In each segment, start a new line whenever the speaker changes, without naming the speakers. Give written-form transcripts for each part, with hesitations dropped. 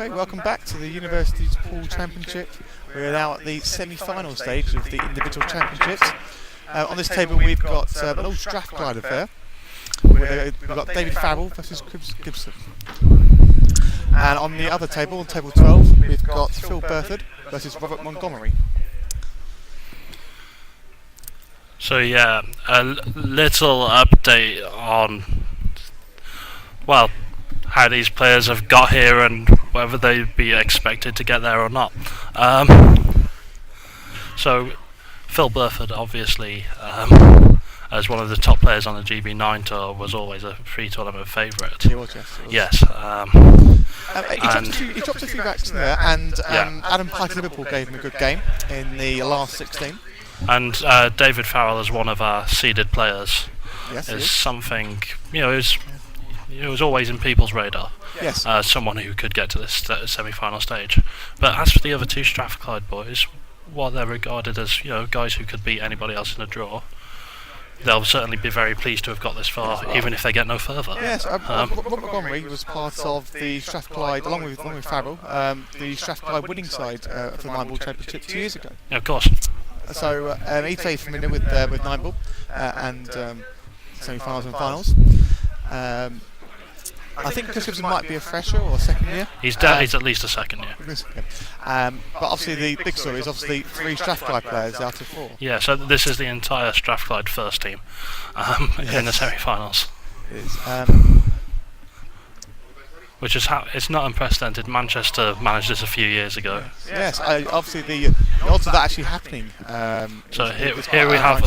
Okay, welcome back to the University's Pool Championship. We're now at the semi-final stage of the individual championships. On this table we've got an old Strathclyde affair. We've got David Farrell versus Gibson. And on the other table, on table 12, we've got Phil Burford versus Robert Montgomery.
So yeah, a little update on, well, how these players have got here and whether they'd be expected to get there or not. So Phil Burford, obviously, as one of the top players on the GB9 tour, was always a pre-tournament favourite.
He was, yes.
Yes.
He dropped a few backs in there, and Adam Pike Liverpool gave him a good game in the last 16.
And David Farrell, as one of our seeded players, is something, it was always in people's radar.
Yes.
Someone who could get to this semi-final stage. But as for the other two Strathclyde boys, while they're regarded as guys who could beat anybody else in a draw, they'll certainly be very pleased to have got this far, even if they get no further.
Yes, Robert Montgomery was part of the Strathclyde, along with Farrell, the Strathclyde winning side of the 9-ball championship 2 years ago.
Yeah, of course.
So he's very familiar with 9-ball and semi-finals and finals. I think Chris Gibson might be a fresher or a second year.
He's at least a second year.
But obviously the big story is obviously 3 Strathclyde players out of 4.
Yeah, so this is the entire Strathclyde first team in the semi-finals. Which is it's not unprecedented. Manchester managed this a few years ago.
Yes, obviously the odds of that actually happening.
So here we have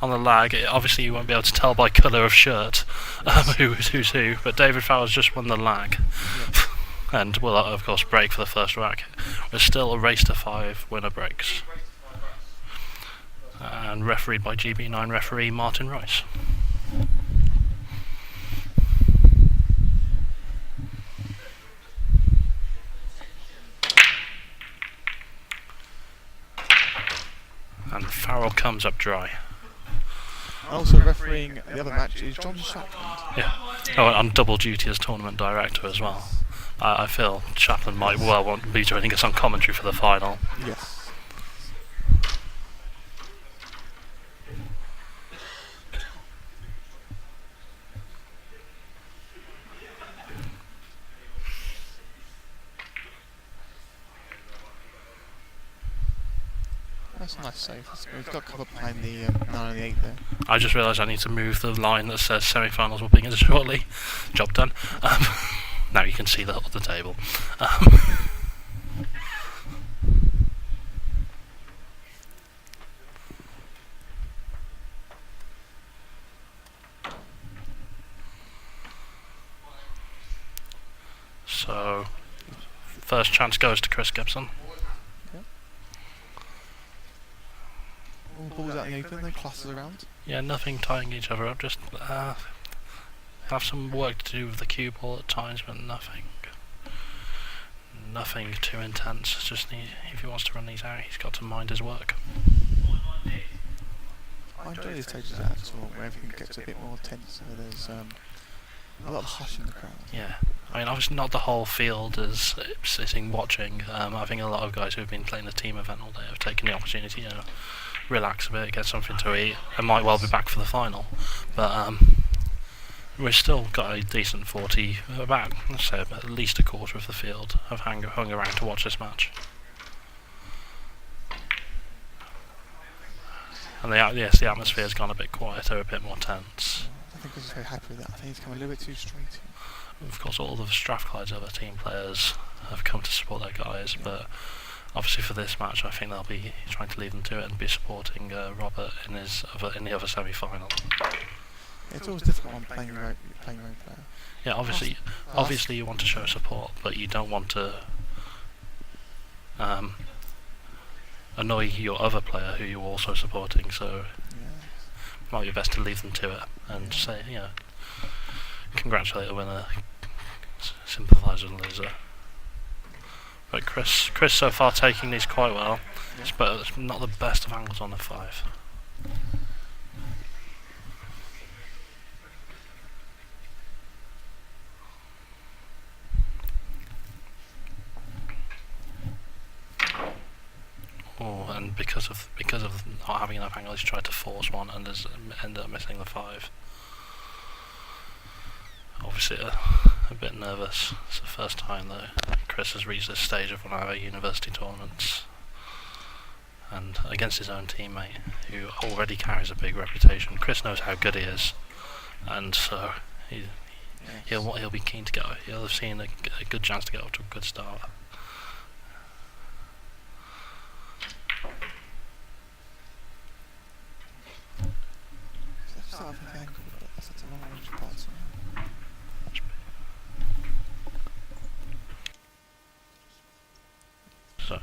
on the lag. Obviously, you won't be able to tell by colour of shirt who's who. But David Farrell's just won the lag, and will of course break for the first rack. There's still a race to 5 winner breaks, and refereed by GB9 referee Martin Rice. And Farrell comes up dry.
Also refereeing the other match is John Shapland.
Yeah. Oh, on double duty as tournament director as well. I feel Shapland might well want to be joining us on commentary for the final.
Yes. That's a nice save. We've got cover behind the 9 and the 8 there.
I just realised I need to move the line that says semi-finals will begin shortly. Job done. Now you can see the table. So, first chance goes to Chris Gibson.
All balls out in the open, no classes around.
Yeah, nothing tying each other up, just have some work to do with the cue ball at times, but nothing too intense. Just if he wants to run these out, he's got to mind his work.
I enjoy these stages at all, where everything gets a bit more tense, where there's a lot of hush in the crowd.
Yeah, I mean, obviously not the whole field is sitting watching. I think a lot of guys who have been playing the team event all day have taken the opportunity, relax a bit, get something to eat, and might well be back for the final. But we've still got a decent 40, about, let's say, at least a quarter of the field have hung around to watch this match. And the atmosphere's gone a bit quieter, a bit more tense.
I think I was very happy with that. I think it's come a little bit too straight.
Of course, all of Strathclyde's other team players have come to support their guys, but obviously for this match, I think they'll be trying to lead them to it and be supporting Robert in the other semi-final.
It's always difficult when playing your own player.
Yeah, obviously you want to show support, but you don't want to annoy your other player who you're also supporting. So it might be best to leave them to it and say, congratulate the winner, sympathise with the loser. But Chris so far taking these quite well, but it's not the best of angles on the 5. and because of not having enough angle, he's tried to force one and has ended up missing the 5. Obviously a bit nervous. It's the first time that Chris has reached this stage of one of our university tournaments, and against his own teammate, who already carries a big reputation. Chris knows how good he is, and so he'll be keen to go. He'll have seen a good chance to get off to a good start. So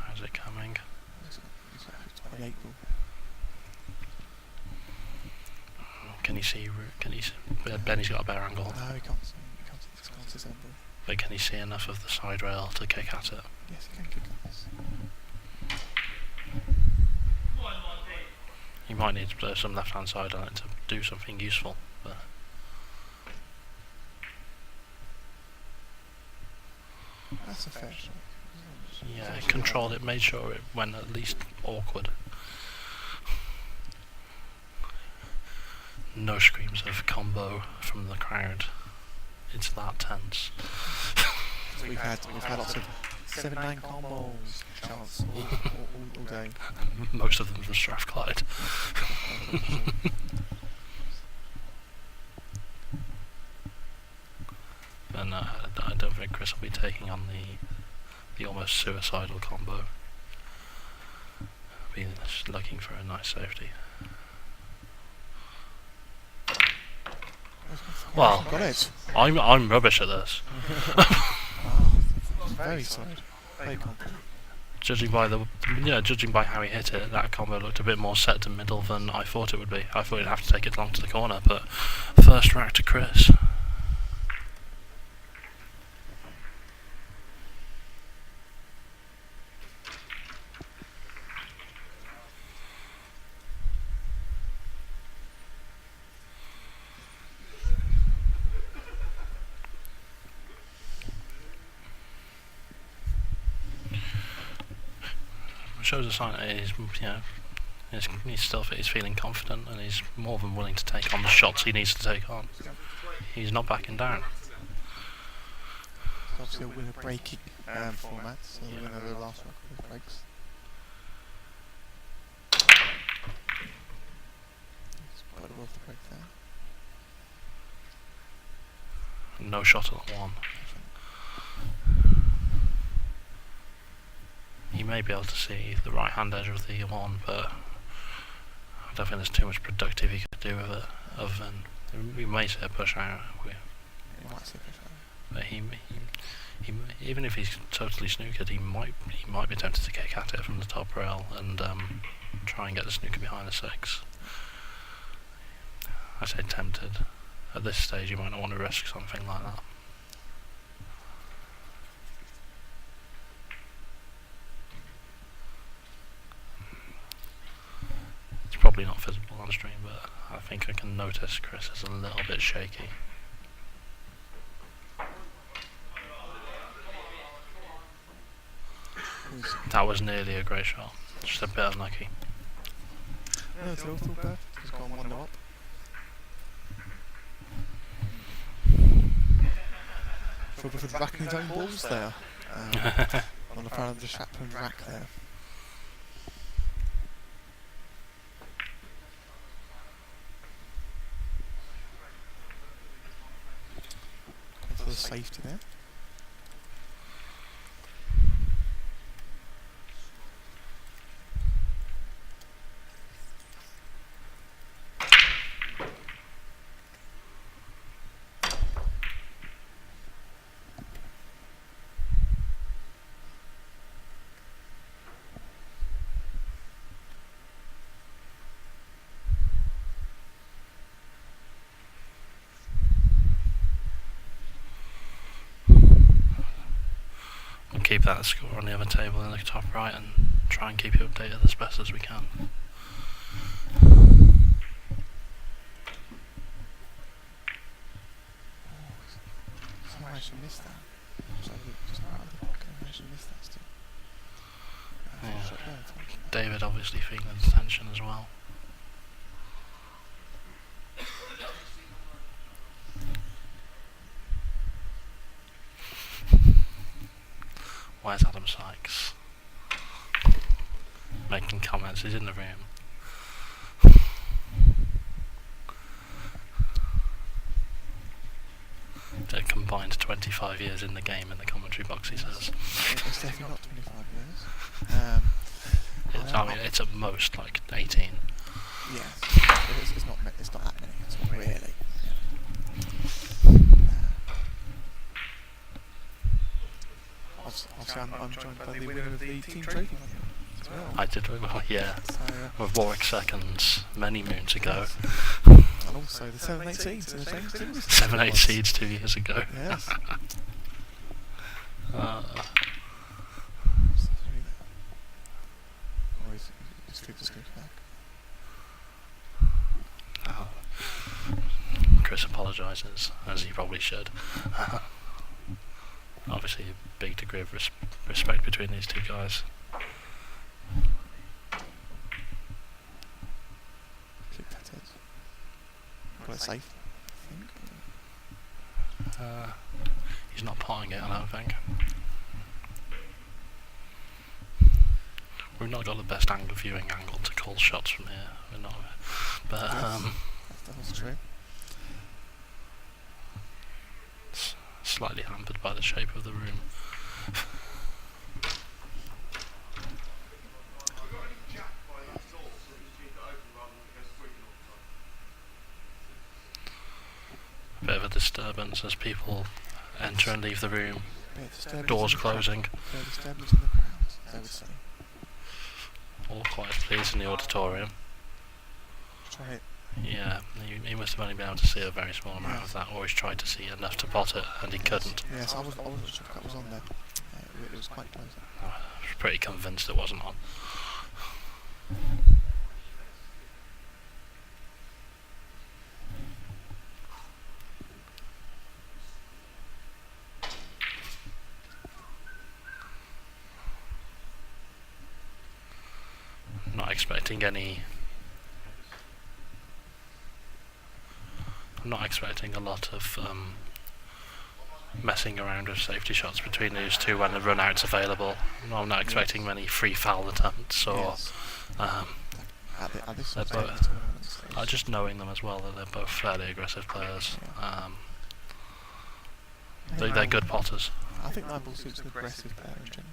how's it coming? Can you see? Benny's got a better angle.
No, he can't see his angle.
But can he see enough of the side rail to kick at it?
Yes, he can kick at this.
He might need to play some left-hand side on it to do something useful. But
that's a fair shot.
yeah, he controlled it, made sure it went at least awkward. No screams of combo from the crowd. It's that tense.
We've had lots of 7-9 combos chance all day.
Most of them from Strathclyde. And I don't think Chris will be taking on the almost suicidal combo. Be looking for a nice safety. Well,
got it.
I'm rubbish at this.
Very solid. Very confident.
Judging by how he hit it, that combo looked a bit more set to middle than I thought it would be. I thought he'd have to take it long to the corner, but first rack to Chris. Shows a sign that he's feeling confident, and he's more than willing to take on the shots he needs to take on. He's not backing down.
It's obviously a winner breaking format, so the winner of the last record breaks. It's quite a worth the break there.
No shot at 1. He may be able to see the right hand edge of the 1, but I don't think there's too much productive he could do with it, other than we may see a push out. But he even if he's totally snookered, he might be tempted to kick at it from the top rail and try and get the snooker behind the 6. I say tempted. At this stage, you might not want to risk something like that. Probably not visible on stream, but I think I can notice Chris is a little bit shaky. That was nearly a great shot, just a bit unlucky.
No, it's all bad. He's gone 1 up. Trouble with racking his own balls there. On the front of the Chaplain rack there. For the safety there.
Keep that score on the other table in the top right and try and keep you updated as best as we can.
managed to miss that. So just out of the pocket, I managed to miss that still.
Yeah.
Shot there, thank you.
David obviously feeling the tension as well. Where's Adam Sykes? Making comments, he's in the room. A combined 25 years in the game in the commentary box, he says.
It's definitely not 25 years.
I mean, it's at most like 18.
Yeah, it's not that many. It's not really. I'm joined by the winner of the team trophy as well.
I did very well, yeah.
So,
With Warwick seconds many moons ago.
and also the 7-8 seeds in the James Timbers.
7-8 seeds 2 years ago.
Yes. Just go back.
Chris apologises, as he probably should. Obviously, a big degree of respect between these two guys.
Keep that it. Got it safe, I think.
He's not potting it, I don't think. We've not got the best viewing angle to call shots from here. We're not, but
that's true.
Slightly hampered by the shape of the room. A bit of a disturbance as people enter and leave the room. Doors closing.
Disturbance in the crowd, I would say.
All quiet please in the auditorium.
Try it.
Yeah, he must have only been able to see a very small amount of that, or he's tried to see enough to pot it, and he couldn't.
Yes, I wasn't sure if that was on there. It was quite close.
I was pretty convinced it wasn't on. Not expecting any. I'm not expecting a lot of messing around with safety shots between these two when the run out's available. I'm not expecting many free foul attempts or just knowing them as well, that they're both fairly aggressive players. They're good potters.
I think Nigel suits an aggressive player in general.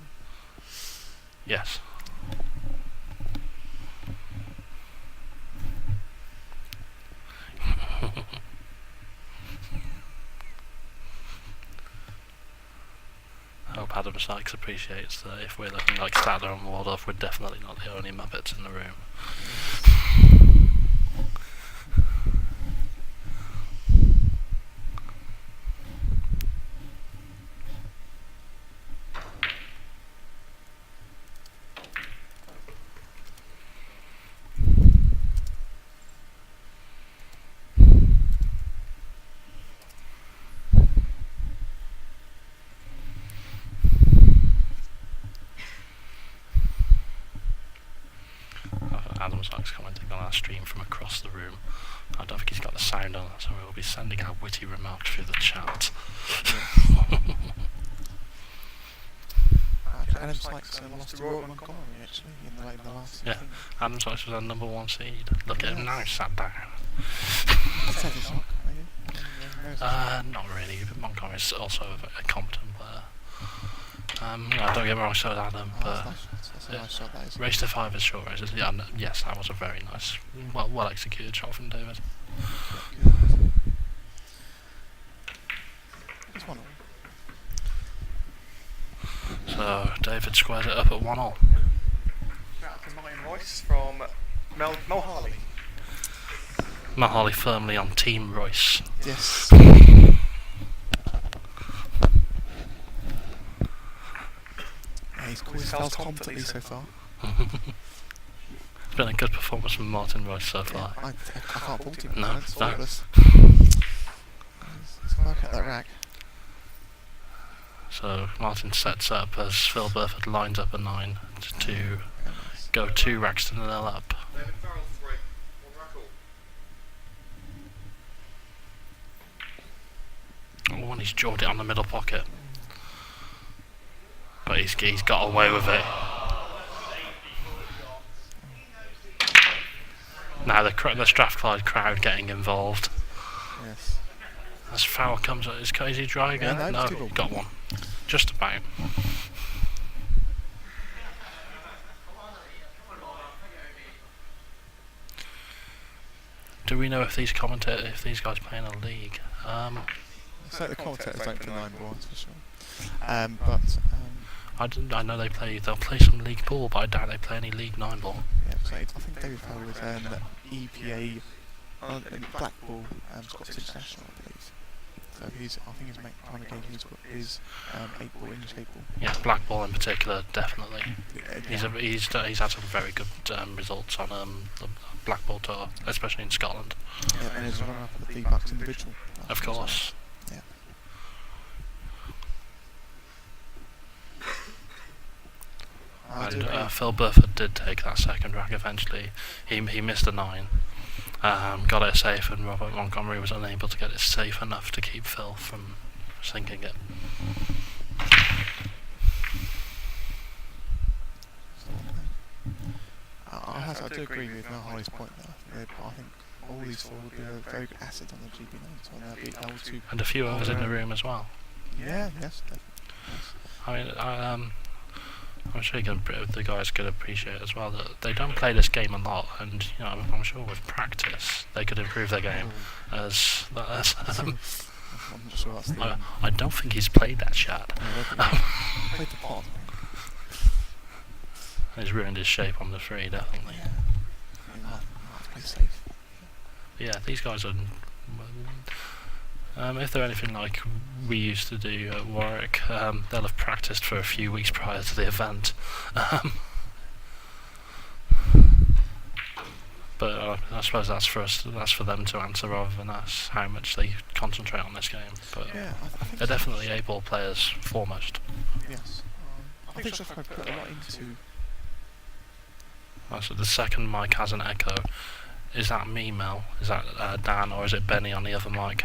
Yes. I hope Adam Sykes appreciates that if we're looking like Statler and Waldorf, we're definitely not the only Muppets in the room. Adam Sykes commenting on our stream from across the room. I don't think he's got the sound on, so we'll be sending our witty remarks through the chat.
Adam Sykes lost to Roy Montgomery actually in the last.
Yeah, Adam Sykes was our #1 seed. Look at him now, sat down.
That's a shock, maybe.
Not really, but Montgomery's also a competent player. Don't get me wrong, so is Adam, but
that's a nice shot, that is.
race to 5 is short races. Yeah, yes, that was a very nice, well executed shot from David.
It's 1-all.
So David squares it up at 1-all.
Shout out to Martin Royce from Mel Harley.
Matt Harley firmly on Team Royce.
Yes. He's called his fouls confidently so far.
It's been a good performance from Martin Royce so far.
I can't fault him.
No.
Let's work at that rack.
So Martin sets up as Phil Burford lines up a 9 to
nice.
go 2 racks to 0 up.
Farrell 3, on record.
Oh, and he's jawed it on the middle pocket. But he's got away with it. Now the Strathclyde crowd getting involved.
Yes.
As Farrell comes up, is he dry again?
Yeah, no,
no, got one. Just about. Do we know if these guys play in a league?
So the commentators don't for 9 ball, that's for sure.
I know they'll play some league ball, but I doubt they play any league 9 ball.
Yeah, so I think David Farrell was an EPA Blackpool Scottish International, I believe. So I think his primary game is 8 ball, English 8 ball.
Yeah, black ball in particular, definitely.
Yeah.
He's had some very good results on the black ball tour, especially in Scotland.
Yeah, and he's runner up at the BUCS individual.
Of course.
Yeah.
And Phil Burford did take that second rack eventually. He missed a 9. Got it safe, and Robert Montgomery was unable to get it safe enough to keep Phil from sinking it.
I do agree with Mel Harley's point there. I think all these 4 would be a very good asset on the GB9, so they'll be able to...
And a few others in the room as well.
Yeah, yes, definitely. Yes.
I mean, I'm sure the guys could appreciate as well that they don't play this game a lot, and I'm sure with practice they could improve their game.
I'm not sure that's the...
I don't think he's played that shot.
Played the pot.
He's ruined his shape on the 3, definitely.
Yeah, play safe.
Yeah, these guys are... if they're anything like we used to do at Warwick, they'll have practiced for a few weeks prior to the event. But I suppose that's for them to answer rather than us, how much they concentrate on this game. But
Yeah, I think
they're definitely A-ball players foremost.
Yes. I think Strathclyde put a lot into...
So the second mic has an echo. Is that me, Mel? Is that Dan, or is it Benny on the other mic?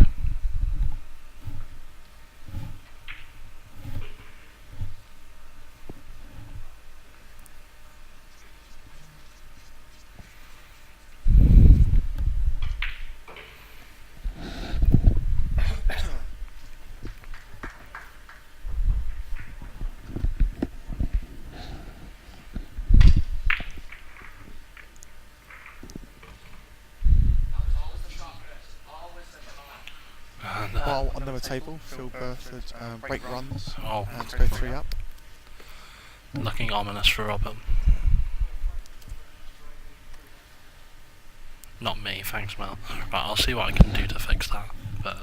While on the table, Phil Burford break runs
Oh,
to go 3 up.
looking ominous for Robert. Not me, thanks, Mel. Right, I'll see what I can do to fix that. But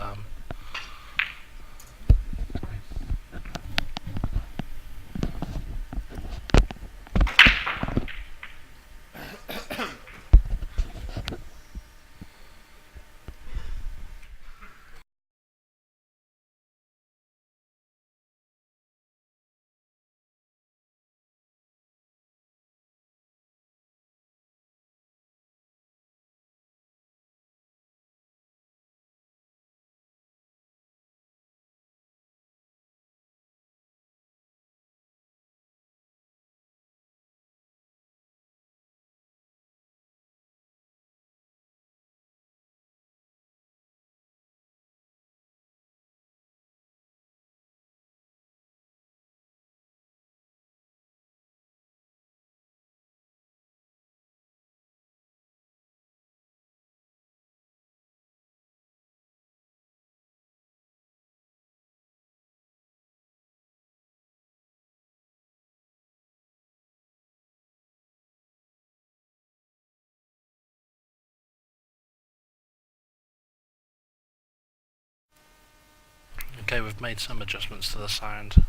okay, we've made some adjustments to the sound.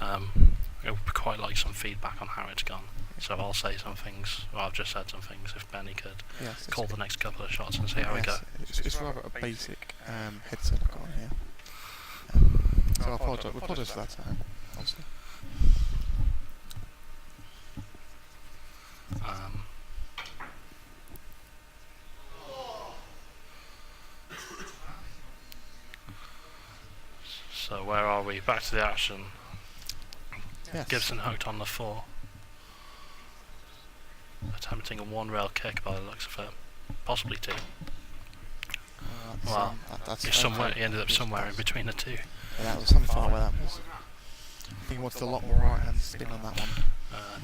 I would quite like some feedback on how it's gone. So I'll say some things, well, I've just said some things, if Benny could call the next couple of shots and see how we go.
It's rather a basic headset I've got on here. So I apologise for that.
So where are we? Back to the action.
Yes.
Gibson hooked on the 4. Attempting a 1 rail kick by the looks of it. Possibly 2. Well, he ended up somewhere in between the 2.
Yeah, that was some far where that was. I think he wanted a lot more right hand spin on that one.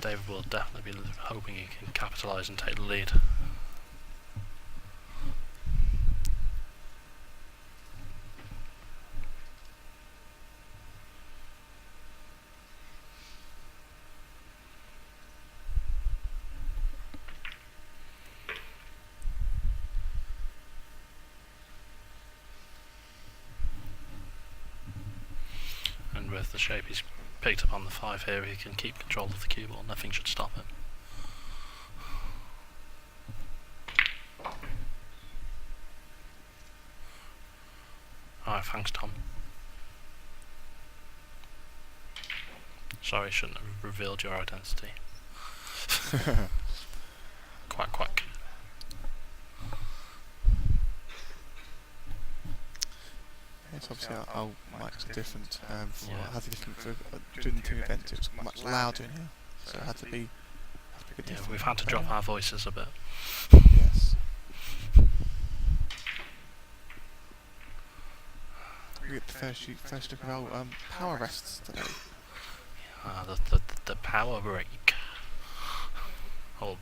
David will definitely be hoping he can capitalise and take the lead. And with the shape he's picked up on the 5 here, he can keep control of the cue ball. Nothing should stop him. Alright, thanks Tom. Sorry, shouldn't have revealed your identity. Quack quack.
Yes, obviously our mics are different. Had to different for during the 2 events. It was much louder in here, so it had to be different.
We've had to drop our voices a bit.
Yes. We get the first look at our power rests today.
The power break, or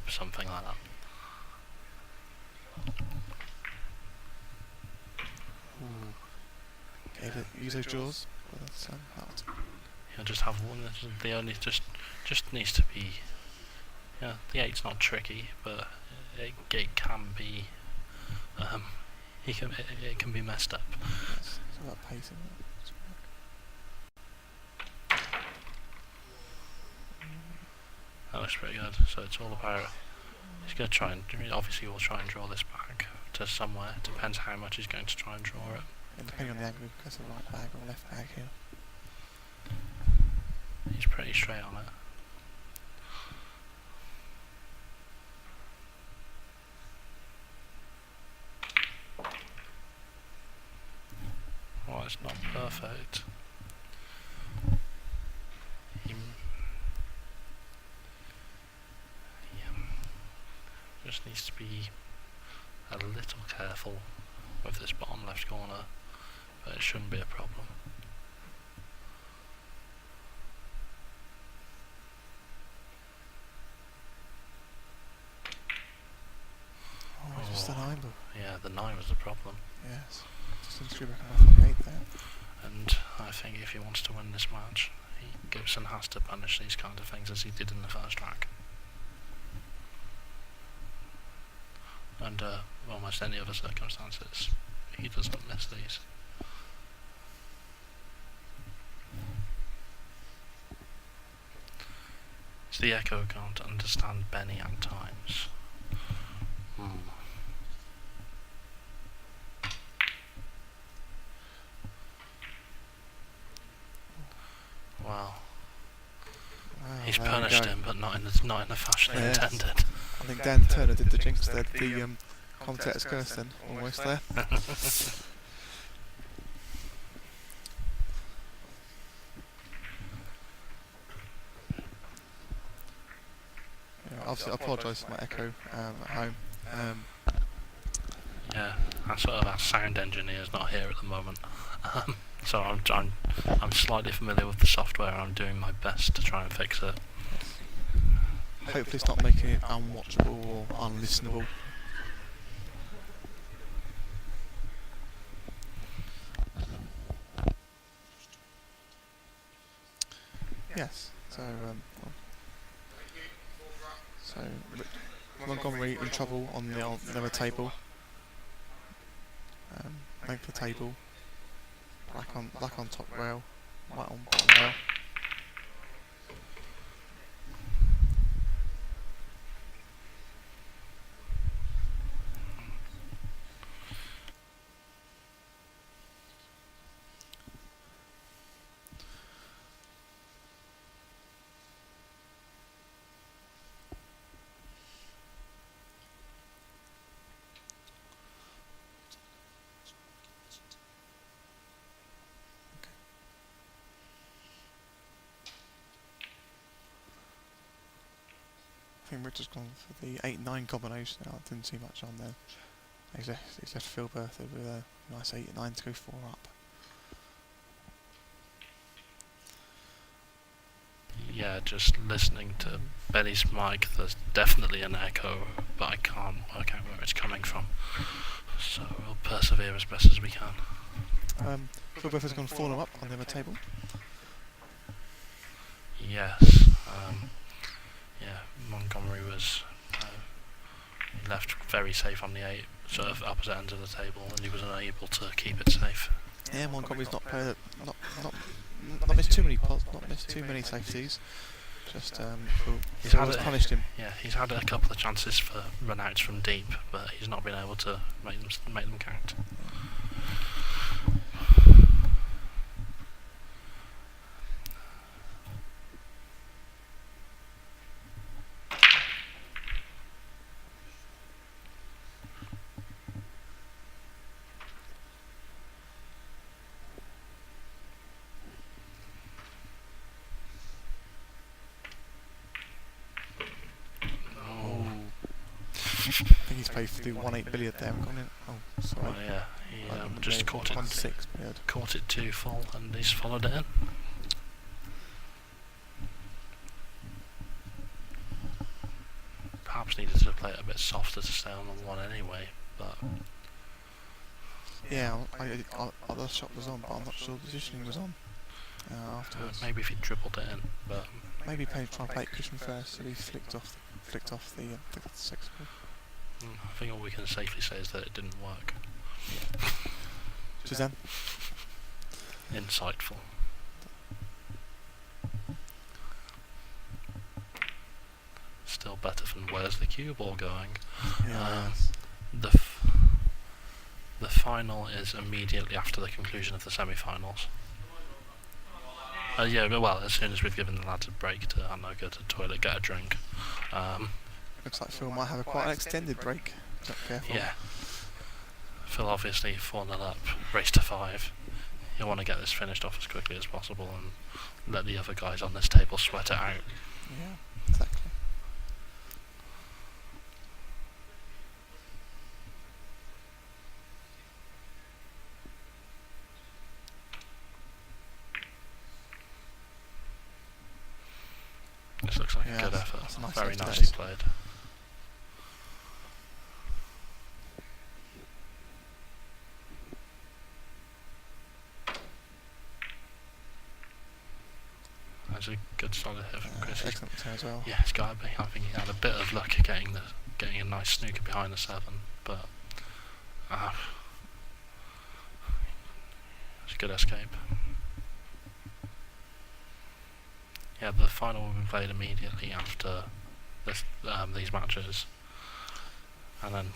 something like that.
Okay, use those jaws. Well, that's out.
You'll just have one. The only just needs to be. Yeah, the 8's not tricky, but it can be. It can be messed up.
Yes, it's about pacing.
That looks pretty good. So it's all about. He's going to try and obviously we'll try and draw this back to somewhere. It depends how much he's going to try and draw it.
And depending on the angle, it goes to right bag or left bag here.
He's pretty straight on it. Oh, it's not perfect. Just needs to be a little careful with this bottom left corner, but it shouldn't be a problem.
Oh, it's just an 9 ball.
Yeah, the 9 was the problem.
Yes. Just didn't screw back enough on the 8 there.
And I think if he wants to win this match, Gibson has to punish these kind of things as he did in the first track. Under almost any other circumstances, he doesn't miss these. So the Echo can't understand Benny at times. Wow. He's punished him, but not in the fashion intended.
I think Dan Turner did the jinx there, the commentator's curse then, almost there. Obviously I apologise for my echo at home.
Yeah, that's sort of our sound engineer's not here at the moment. So I'm slightly familiar with the software and I'm doing my best to try and fix it.
Hopefully it's not making it unwatchable or unlistenable. Yes, so Montgomery in trouble on the other table. Length of table. Black on top rail, white on bottom rail. think Richard's gone for the 8-9 combination now. I didn't see much on there. He's left Phil Bertha with a nice 8-9 to go 4 up.
Yeah, just listening to Benny's mic, there's definitely an echo, but I can't work out where it's coming from. So we'll persevere as best as we can.
Phil Bertha's gone 4 up on the other table.
Yes. Yeah, Montgomery was left very safe on the 8, sort of opposite ends of the table, and he was unable to keep it safe.
Yeah, Montgomery's not missed too many pots, not missed too many safeties. Just Phil's punished him.
Yeah, he's had a couple of chances for run-outs from deep, but he's not been able to make them count.
I think he's played for the 1-8 billiard there and gone in. Oh, sorry.
Oh, yeah, he just caught it.
1-6 billiard.
Caught it too full, and he's followed it in. Perhaps needed to play it a bit softer to stay on the 1 anyway, but
yeah, the shot was on, but I'm not sure the positioning was on afterwards.
maybe if he dribbled it in, but
Maybe try and play it cushion first, so he flicked off the 6 ball.
I think all we can safely say is that it didn't work.
Suzanne?
Insightful. Still better than where's the cue ball going.
Yeah,
the final is immediately after the conclusion of the semi-finals. Yeah, well, as soon as we've given the lads a break to, I don't know, go to the toilet, get a drink.
Looks like Phil might have quite an extended break. Careful.
Yeah. Phil obviously 4-0 up, race to 5. He'll want to get this finished off as quickly as possible and let the other guys on this table sweat it out.
Yeah, exactly.
This looks like a
Yeah,
good
that's
effort.
nice
Very
effort,
nicely
that
played. That's a good solid hit from Chris.
Excellent return as well.
Yeah, it's got to be. I think he had a bit of luck getting a nice snooker behind the 7, but it's a good escape. Yeah, the final will be played immediately after this, these matches, and then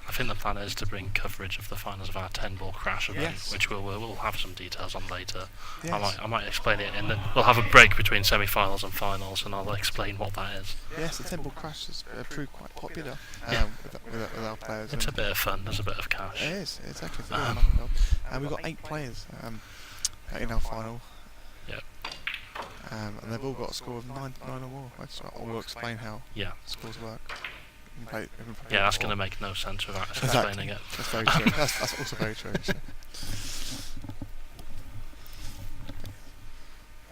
I think the plan is to bring coverage of the finals of our 10-ball crash event,
Yes.
which we'll have some details on later.
Yes.
I might explain it, and then we'll have a break between semi-finals and finals, and I'll explain what that is.
Yes, the 10-ball crash has proved quite popular with our players.
It's a bit of fun. There's a bit of cash.
It is, exactly. And we've got 8 players in our final.
Yep.
And they've all got a score of 9 or more. We'll explain how
Yeah.
scores work.
Yeah, that's going to make no sense without us explaining it.
That's very true. That's also very true. So.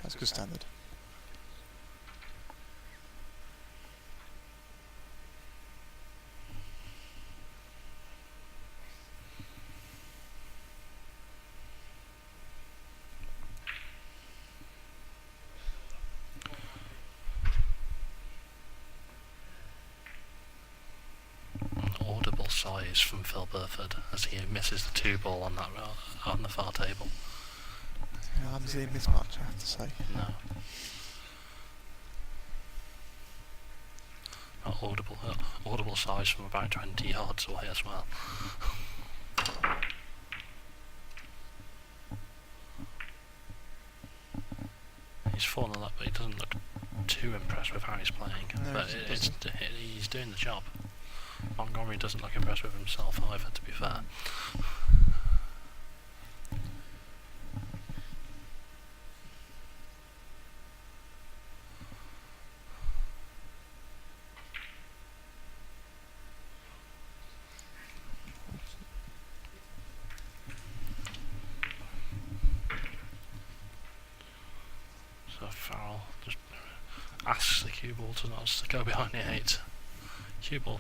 That's good standard.
Audible sighs from Phil Burford as he misses the 2-ball on that on the far table.
Yeah, I haven't seen him miss much, I have to say.
No. Audible sighs from about 20 yards away as well. He's fallen up, but he doesn't look too impressed with how he's playing.
No,
but he's doing the job. Montgomery doesn't look impressed with himself either, to be fair. So Farrell just asks the cue ball to not to go behind the 8. Cue ball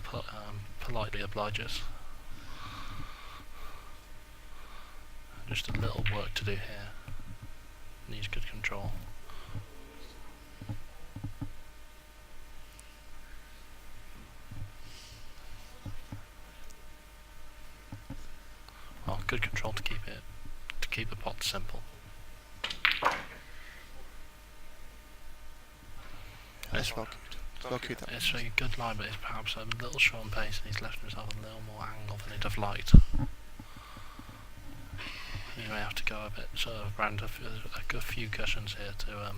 politely obliges. Just a little work to do here. Needs good control. Well, good control to keep the pot simple.
That's well cute. Well cute, that
It's a good line, but it's perhaps a little short on pace, and he's left himself a little more angle than he'd have liked. You may have to go a bit sort of around a few cushions here to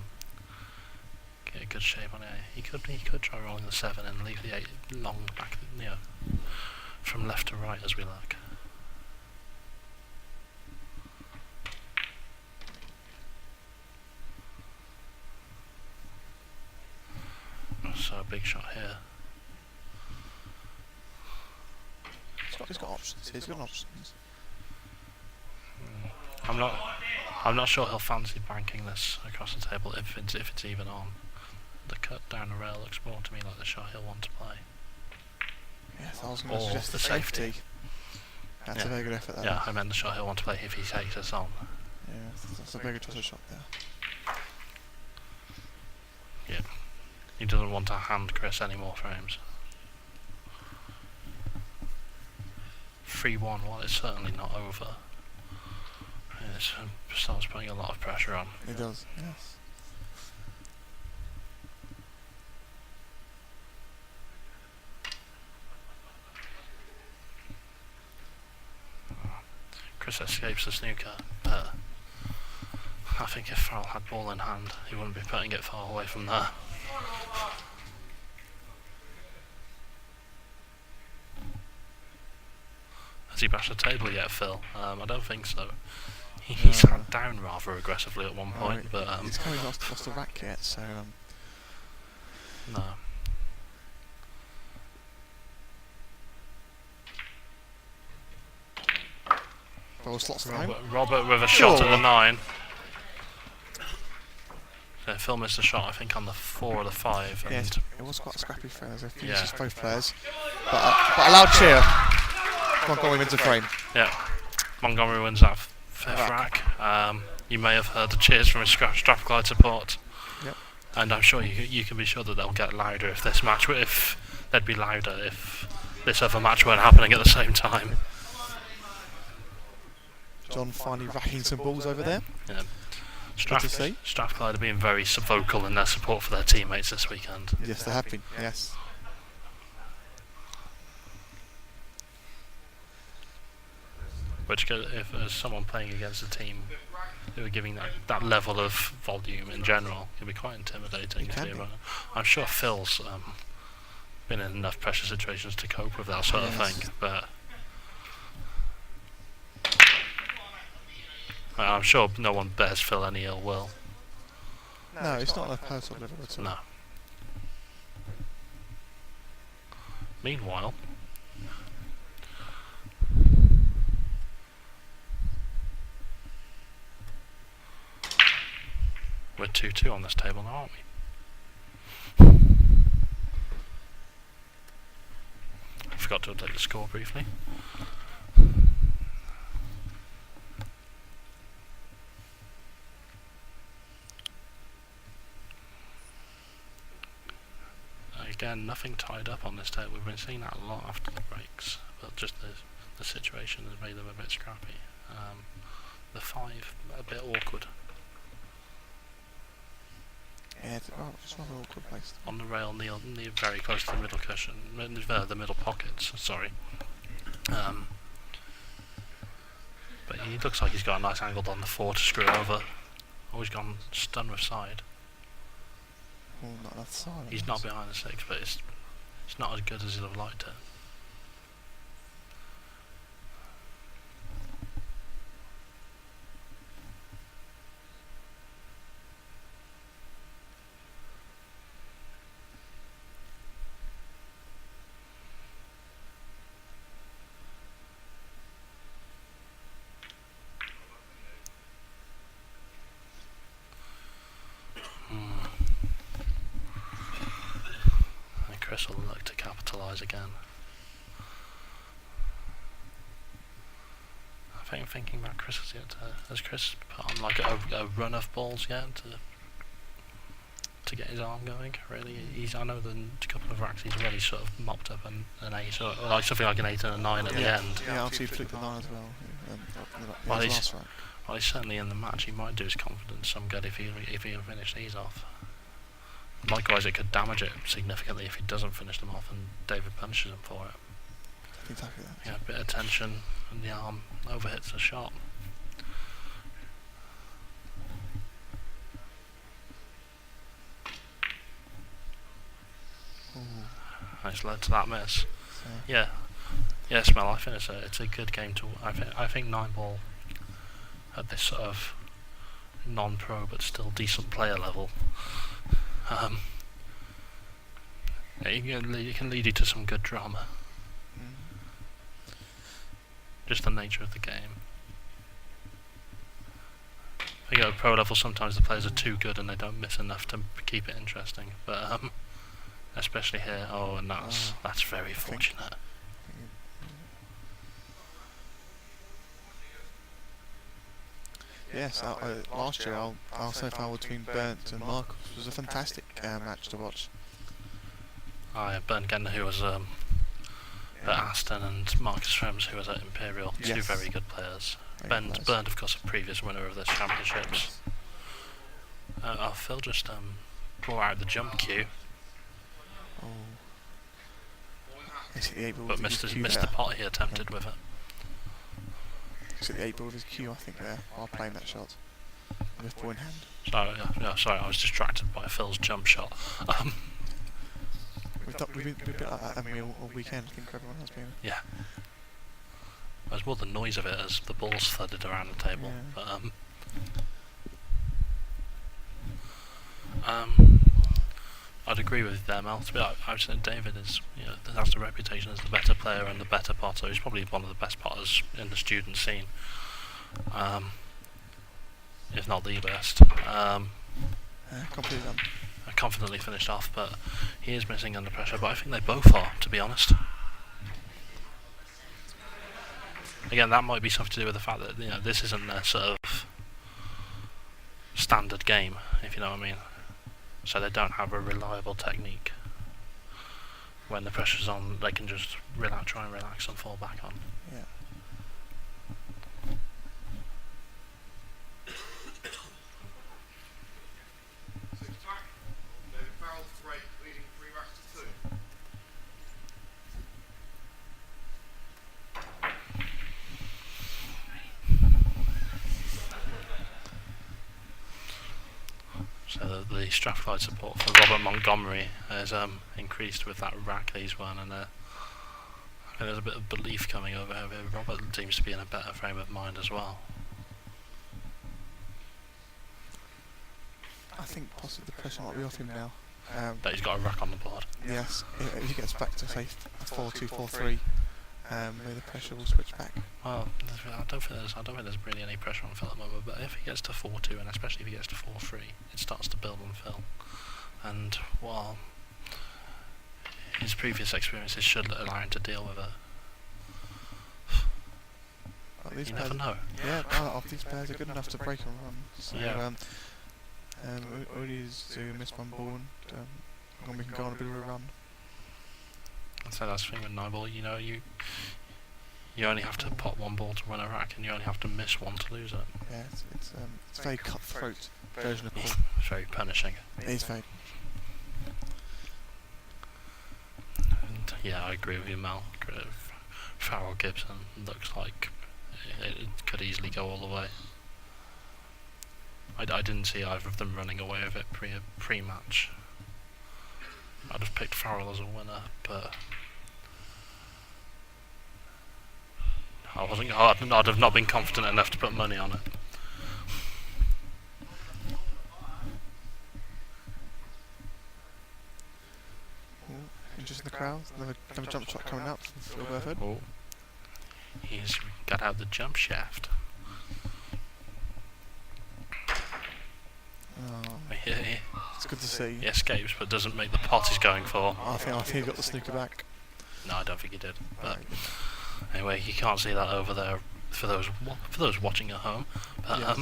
get a good shape on it. He could try rolling the 7 and leave the 8 long back, from left to right as we like. So a big shot here.
He's got options. He's got options.
I'm not sure he'll fancy banking this across the table if it's even on. The cut down the rail looks more to me like the shot he'll want to play.
Yes, I was going to
Or
suggest
the
the safety. That's a very good effort there.
Yeah, I meant the shot he'll want to play if he takes us on.
Yeah, that's a very good toss shot there.
Yeah. He doesn't want to hand Chris any more frames. 3-1, well, it's certainly not over. It starts putting a lot of pressure on.
It does, yes.
Chris escapes the snooker, but I think if Farrell had ball in hand, he wouldn't be putting it far away from there. Has he bashed the table yet, Phil? I don't think so. He sat down rather aggressively at one point, but
he's kind of lost the racket, so
no.
well, slots home.
Robert with a shot at the 9. So Phil missed a shot, I think, on the 4 or the 5.
Yeah,
And
it was quite a scrappy affair. There's a few misses both players, but a loud cheer. Montgomery wins a frame.
yeah, Montgomery wins that fifth rack. You may have heard the cheers from his Strathclyde support.
Yep.
And I'm sure you can be sure that they'll get louder if they'd be louder if this other match weren't happening at the same time.
John finally racking some balls over there.
Yeah.
Good to see.
Strathclyde are being very vocal in their support for their teammates this weekend.
Yes, they have been. Yes.
Which, if there's someone playing against a team who are giving that level of volume in general, can be quite intimidating. I'm sure Phil's been in enough pressure situations to cope with that sort of thing, but I'm sure no one bears Phil any ill will.
No, it's not on a personal level at all.
No. Meanwhile, we're 2-2 on this table now, aren't we? I forgot to update the score briefly. Again, nothing tied up on this table. We've been seeing that a lot after the breaks, but just the situation has made them a bit scrappy. The 5 a bit awkward.
Yeah, it's rather awkward place.
On the rail, near very close to the middle cushion, the middle pockets. Sorry. But he looks like he's got a nice angle on the 4 to screw over. Oh, he's gone stun with side.
Oh, not that side.
He's not behind the 6, but it's not as good as he'd have liked it. Chris will look to capitalise again. I think thinking back, Chris has Chris put on like a run of balls yet to get his arm going? Really, I know the couple of racks he's already sort of mopped up an 8 or like something like an 8 and a 9 at the end.
Yeah, obviously he flicked the 9 as well.
Well, he's certainly in the match. He might do his confidence some good if he can finish these off. Likewise, it could damage it significantly if he doesn't finish them off and David punishes him for it.
Exactly that.
Yeah, a bit of tension and the arm overhits the shot. Nice led to that miss. Yeah, Mel. I think it's a good game to. I think 9-ball at this sort of non-pro but still decent player level. It can lead you to some good drama. Just the nature of the game. I think at pro level sometimes the players are too good and they don't miss enough to keep it interesting. But especially here, and that's very fortunate.
Yes, last year our semi-final between Bernd and Marcus was a fantastic match to watch.
Bernd Gentner, who was at Aston, and Marcus Frems, who was at Imperial, two very good players. Bernd, of course, a previous winner of this championships. Phil just brought out the jump cue. But missed the pot he attempted with it.
It's at the 8 ball of his cue, I think, there, while playing that shot. With ball in hand.
Sorry, I was distracted by Phil's jump shot.
We've been a bit like that, haven't we, all weekend? I think everyone has been.
Yeah. It was more the noise of it as the balls thudded around the table. Yeah. But, I'd agree with them. I'd say David has the reputation as the better player and the better potter. He's probably one of the best potters in the student scene, if not the best.
Completely done.
Confidently finished off, but he is missing under pressure. But I think they both are, to be honest. Again, that might be something to do with the fact that this isn't their sort of standard game, if you know what I mean. So they don't have a reliable technique. When the pressure's on, they can just try and relax and fall back on.
Yeah.
So the Strathclyde support for Robert Montgomery has increased with that rack he's won, and I think there's a bit of belief coming over here. Robert seems to be in a better frame of mind as well.
I think possibly the pressure might be off him now.
That he's got a rack on the board.
Yes, if he gets back to say 4-2, 4-3, maybe the pressure will switch back.
Well, I don't think there's really any pressure on Phil at the moment, but if he gets to 4-2, and especially if he gets to 4-3, it starts to build on Phil. And while his previous experiences should allow him to deal with it, you never know.
Yeah, these players are good enough to break and run. So,
yeah.
Udi's to miss one ball, and we can go on a bit of a run.
So that's the thing with 9-ball, you only have to pot one ball to win a rack, and you only have to miss one to lose it.
Yeah, it's very cutthroat version of pool.
It's very punishing.
It is very.
And yeah, I agree with you, Mel. Farrell Gibson looks like it could easily go all the way. I didn't see either of them running away with it pre-match. I'd have picked Farrell as a winner, but I'd have not been confident enough to put money on it.
Just in the crowd, another jump shot coming up from Phil Burford.
Oh, he's got out the jump shaft.
Oh.
Yeah.
It's good to see.
He escapes, but doesn't make the pot he's going for.
I think he got the snooker back.
No, I don't think he did. But
Right.
anyway, you can't see that over there for those watching at home. But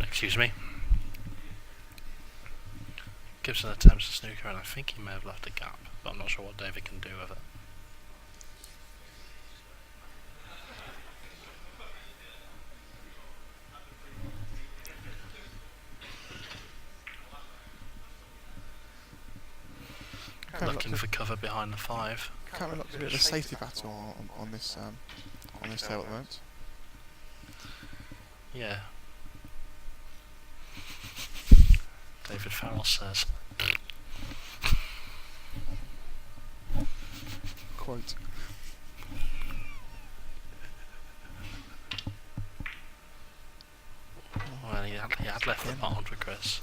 excuse me. Gibson attempts a snooker, and I think he may have left a gap, but I'm not sure what David can do with it. Looking for cover behind the 5.
Can't really look a bit of a safety battle on this table at the moment.
Yeah. David Farrell says.
Quote.
Well, he had left the pot for Chris.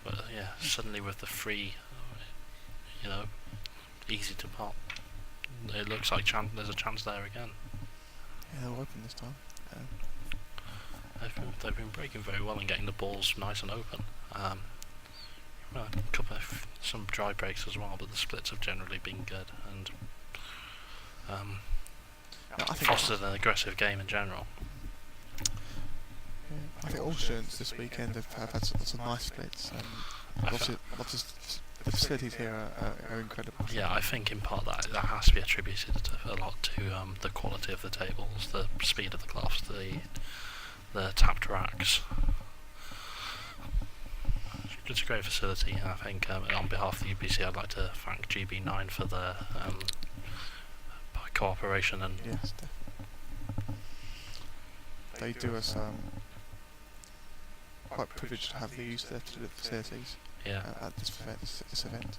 But yeah, suddenly with the free, easy to pop, it looks like there's a chance there again.
Yeah, they'll open this time.
They've been breaking very well and getting the balls nice and open. Well, some dry breaks as well, but the splits have generally been good and fostered an aggressive game in general.
Yeah, I think all students this weekend have had some nice splits. The facilities here are incredible.
Yeah, I think in part that has to be attributed a lot to the quality of the tables, the speed of the cloths, the tapped racks. It's a great facility, and I think on behalf of the UPC I'd like to thank GB9 for their cooperation and
yes, definitely. They do us quite privileged to have the use of their facilities at this event.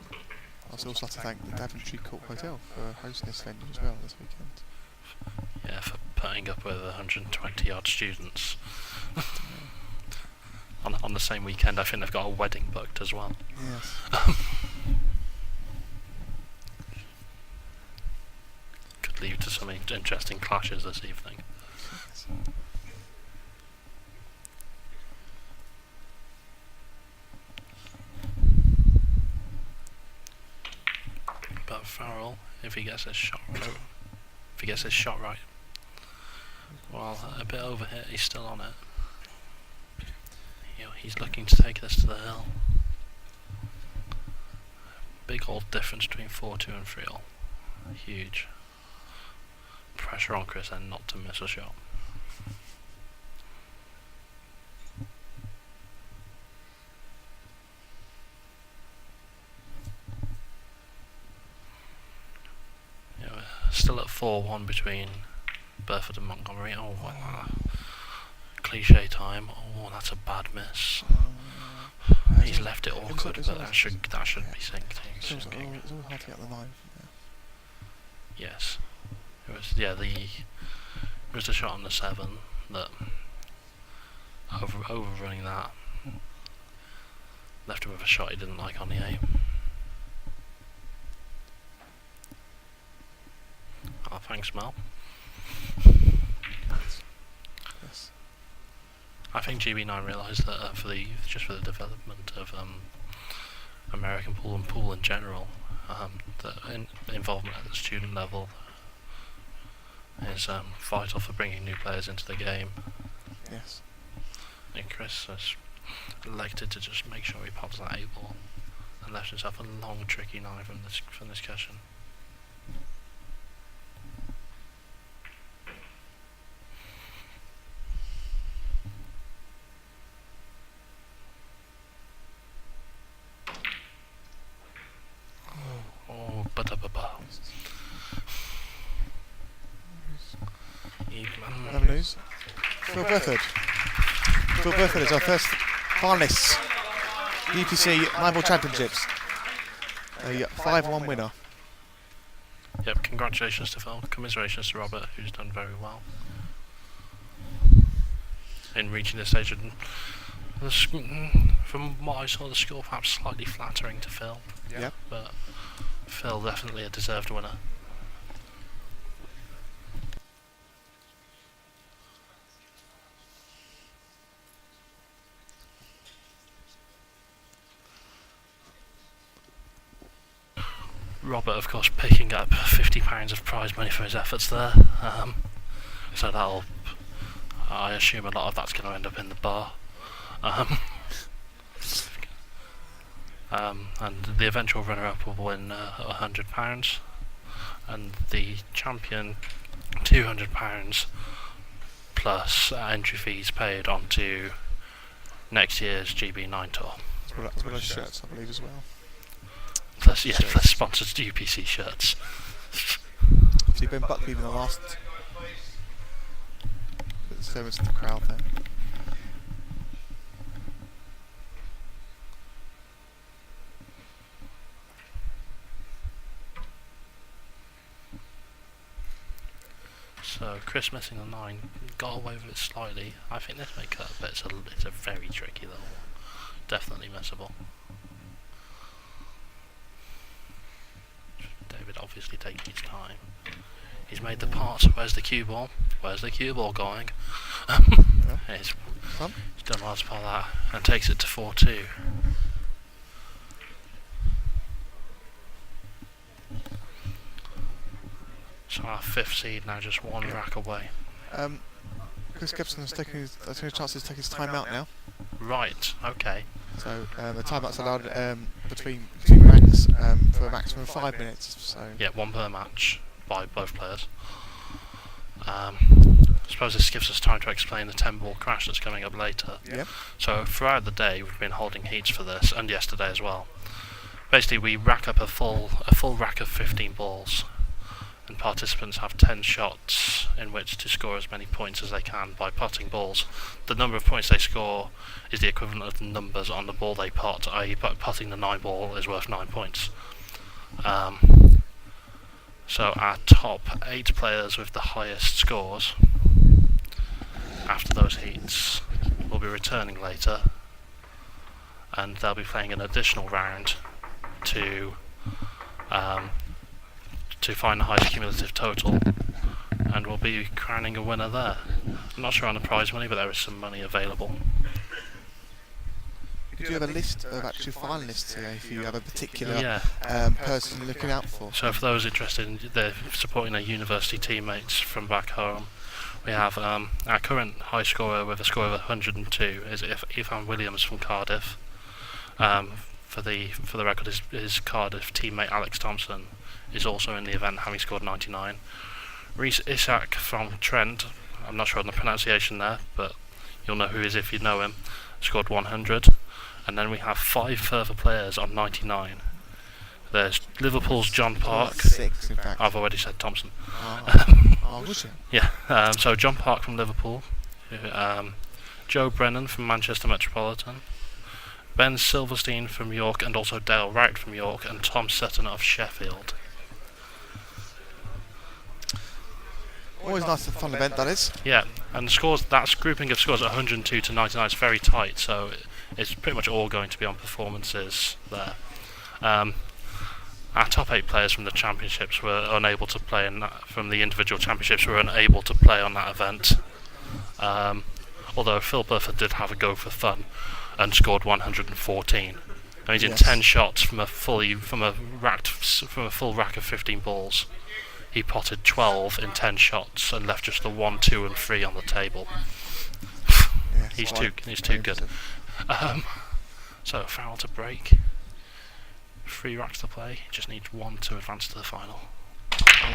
I also have to thank the Daventry Court Hotel for hosting this venue as well this weekend.
Yeah, for putting up with 120 odd students. On the same weekend, I think they've got a wedding booked as well.
Yes.
Could lead to some interesting clashes this evening.
Yes.
But Farrell, if he gets his shot right, well, a bit over here, he's still on it. He's looking to take this to the hill. Big old difference between 4-2 and 3-all. Huge. Pressure on Chris and not to miss a shot. Still at 4-1 between Burford and Montgomery. Oh, cliche time. Oh, that's a bad miss. He's left it awkward, but that should be synced.
It's all hard to get the line.
Yes, it was the shot on the 7 that overrunning that left him with a shot he didn't like on the 8. Oh, thanks, Mel.
Yes.
I think GB9 realised that for the development of American pool and pool in general, the involvement at the student level is vital for bringing new players into the game.
Yes.
And Chris has elected to just make sure he pops that 8 ball and left himself a long, tricky 9 from this cushion.
News. Phil Burford is our first finalist. UPC 9-ball championships. A 5-1 winner.
Yep, congratulations to Phil. Commiserations to Robert, who's done very well in reaching this stage. From what I saw, the score perhaps slightly flattering to Phil.
Yep.
But Phil definitely a deserved winner. Robert, of course, picking up £50 of prize money for his efforts there. So that'll, I assume a lot of that's going to end up in the bar. And the eventual runner-up will win £100, and the champion £200 plus entry fees paid onto next year's GB9 tour.
As well as shirts, I believe, as well.
Plus sponsored UPC shirts.
See, Ben Buckley in the last. So much of the crowd there.
So Chris missing the 9 got away with it slightly. I think this may cut, but it's a very tricky level. Definitely missable. David obviously taking his time. He's made the parts. Where's the cue ball? Where's the cue ball going? He's done well as part of that and takes it to 4-2. So our 5th seed now just one rack away.
Chris Gibson has taken a chance to take his time out now.
Right, okay.
So the timeout's allowed between ranks for a maximum of 5 minutes. So
yeah, 1 per match by both players. I suppose this gives us time to explain the 10-ball crash that's coming up later.
Yep.
So throughout the day we've been holding heats for this, and yesterday as well. Basically we rack up a full rack of 15 balls, and participants have 10 shots in which to score as many points as they can by potting balls. The number of points they score is the equivalent of the numbers on the ball they pot, i.e. potting the 9 ball is worth 9 points. So our top 8 players with the highest scores after those heats will be returning later, and they'll be playing an additional round to find the highest cumulative total, and we'll be crowning a winner there. I'm not sure on the prize money, but there is some money available.
Do you have a list of actual finalists here if you have a particular person you're looking out for?
So for those interested in supporting their university teammates from back home, we have our current high scorer with a score of 102 is Ivan Williams from Cardiff. For the record, his Cardiff teammate Alex Thompson is also in the event, having scored 99. Reece Ishak from Trent, I'm not sure on the pronunciation there, but you'll know who he is if you know him, scored 100. And then we have 5 further players on 99. There's Liverpool's John Park.
6, in fact.
I've already said Thompson.
Oh, would you?
Yeah. So John Park from Liverpool, Joe Brennan from Manchester Metropolitan, Ben Silverstein from York, and also Dale Wright from York, and Tom Sutton of Sheffield.
Always nice and fun event, that is.
Yeah, and scores. That grouping of scores at 102 to 99 is very tight, so it's pretty much all going to be on performances there. Our top 8 players from the championships were unable to play from the individual championships were unable to play on that event. Although Phil Buffer did have a go for fun and scored 114. And he's in 10 shots from a full rack of 15 balls. He potted 12 in 10 shots and left just the 1, 2, and 3 on the table. He's too good. So Farrell to break. 3 racks to play. Just needs 1 to advance to the final.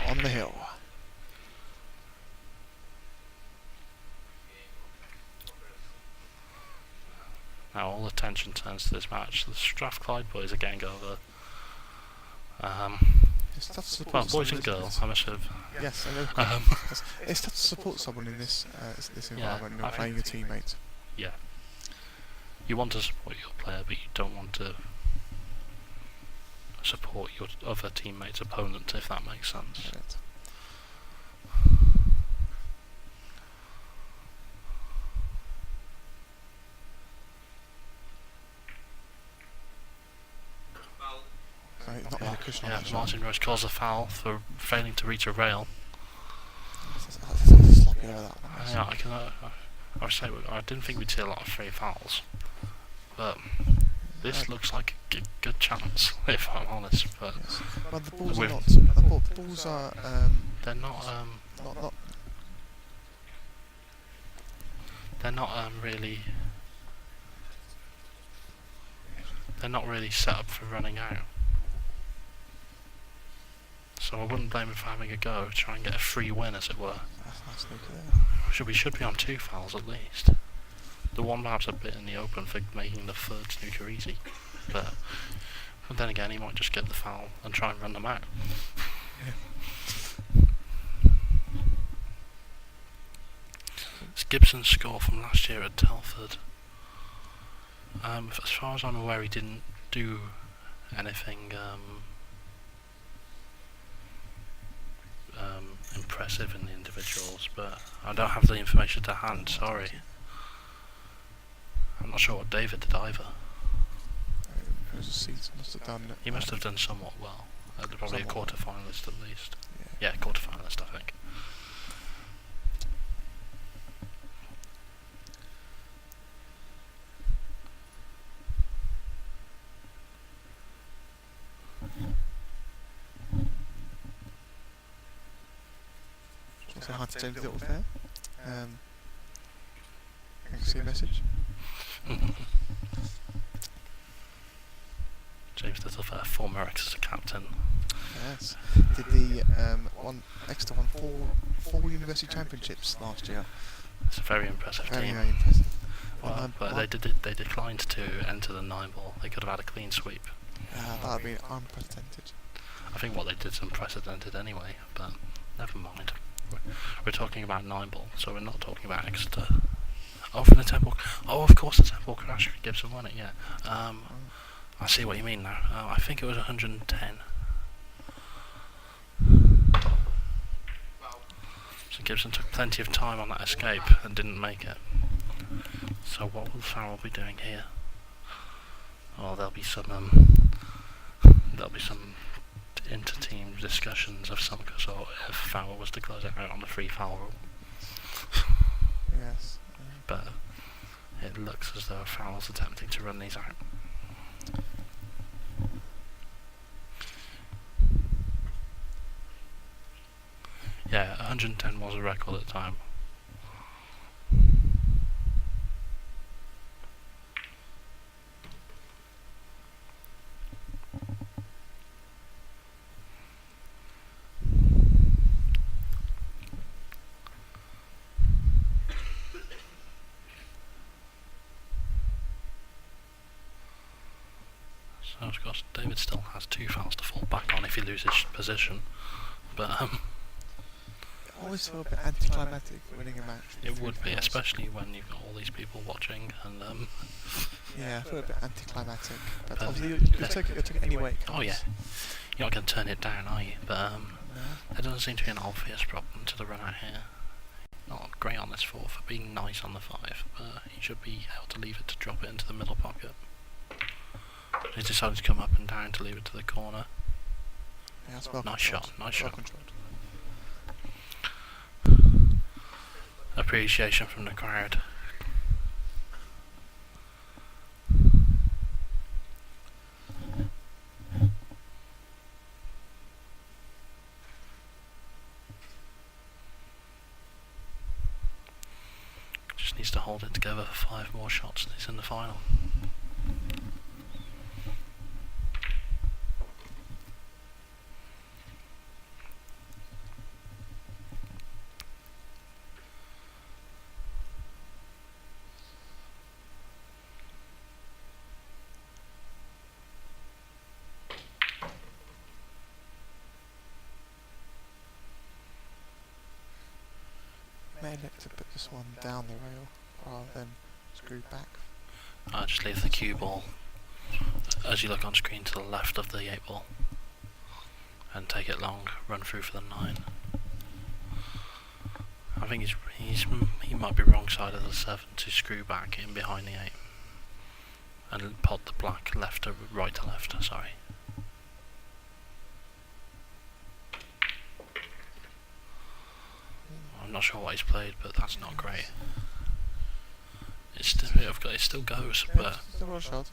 On the hill.
Now all attention turns to this match. The Strathclyde boys are getting over. Well, boys and girls, I must have.
Yes, I know. It's tough to support someone in this environment, not playing your teammates.
Yeah. You want to support your player, but you don't want to support your other teammate's opponent, if that makes sense.
Right. Not really a cushion on that
Martin Roche calls a foul for failing to reach a rail.
That's sloppy over that one.
Yeah, I didn't think we'd see a lot of free fouls, but This looks like a good chance, if I'm honest. But
yes. Well, the balls are
with-
not. The balls are
they're not
not.
they're not really. They're not really set up for running out. So I wouldn't blame him for having a go, try and get a free win, as it were.
That's nice snooker there.
We should be on 2 fouls at least. The one perhaps a bit in the open for making the third snooker easy, but then again he might just get the foul and try and run them out. It's Gibson's score from last year at Telford. As far as I'm aware, he didn't do anything impressive in the individuals, but I don't have the information to hand, sorry. I'm not sure what David did either.
It was a seat, must have done.
He must have done somewhat well. Probably a
Somewhat.
quarter-finalist at least.
Yeah.
Yeah, quarter-finalist, I think.
Say hi to James Little there. I can see a message.
James Littlefair, former Exeter captain.
Yes. Did the Exeter won four university championships last year.
It's a very impressive
Very,
team.
very impressive.
But they declined to enter the 9 ball. They could have had a clean sweep.
That would be unprecedented.
I think what they did is unprecedented anyway, but never mind. We're talking about 9 ball, so we're not talking about Exeter. Oh, for the Temple. Oh, of course the Temple crash. Gibson won it, yeah. I see what you mean now. I think it was 110. So Gibson took plenty of time on that escape and didn't make it. So what will Farrell be doing here? Oh, there'll be some inter-team discussions of some sort if Farrell was to close it out on the free foul rule.
Yes.
But it looks as though Farrell's attempting to run these out. Yeah, 110 was a record at the time. So of course David still has 2 fouls to fall back on if he loses position, but
I always feel a bit anticlimactic winning a match. with
it
3
would be,
fouls.
especially when you've got all these people watching and
Yeah, I feel a bit anticlimactic. But
But
obviously you'll take it anyway. It
oh yeah,
comes.
you're not going to turn it down, are you? But
No.
there doesn't seem to be an obvious problem to the run out here. Not great on this 4 for being nice on the 5, but he should be able to leave it to drop it into the middle pocket. He's decided to come up and down to leave it to the corner.
Yeah, that's well
Nice
controlled.
shot, nice
Well
shot.
controlled.
Appreciation from the crowd. Just needs to hold it together for 5 more shots and he's in the final.
May look to put this one down the rail rather than screw back.
Just leave the cue ball as you look on screen to the left of the 8 ball and take it long, run through for the 9. I think he might be wrong side of the 7 to screw back in behind the 8 and pot the black left to right to left, sorry. I'm not sure what he's played, but that's not great. It still goes,
Yeah,
but
still well shot.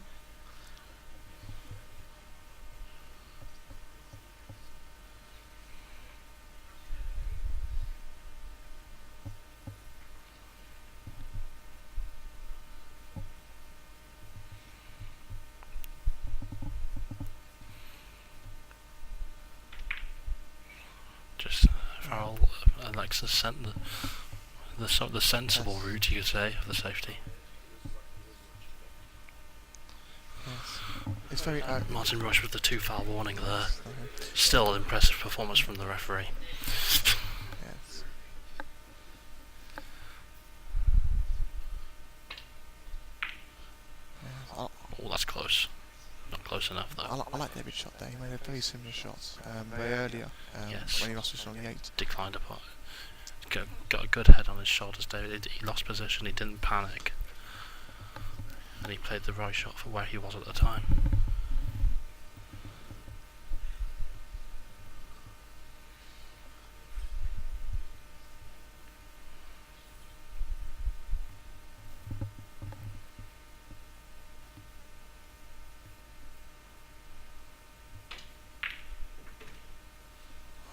selects the sensible route, you could say, of the safety.
Yes. It's very
Martin Rush with the 2 foul warning there. Still an impressive performance from the referee.
Yes.
Oh, that's close. Not close enough though.
I like David's shot there. He made a very similar shot very earlier
Yes.
when he lost his on the 8.
Declined a pot. Got a good head on his shoulders, David. He lost position, he didn't panic. And he played the right shot for where he was at the time.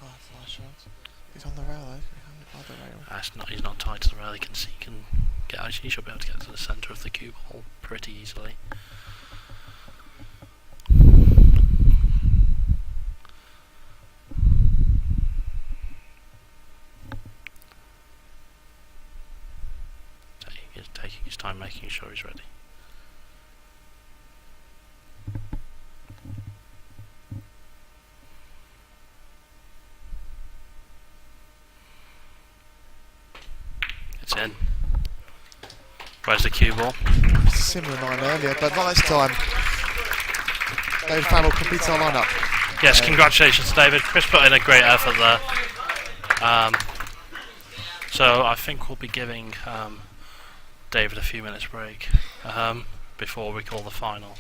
Oh, that's a nice shot. He's on the rail though. Behind the rail.
He's not tied to the rail. He can get out. He should be able to get to the centre of the cue ball pretty easily. He's taking his time, making sure he's ready. It's in. Where's the cue ball?
Similar line earlier, but not this time. David Farrell completes our lineup.
Yes, congratulations, David. Chris put in a great effort there. So I think we'll be giving David a few minutes break before we call the final.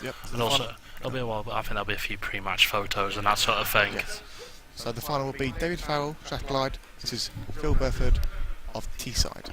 Yep.
And also, it'll be a while, but I think there'll be a few pre-match photos and that sort of thing.
Yes. So the final will be David Farrell, Strathclyde. This is Phil Burford of Teesside.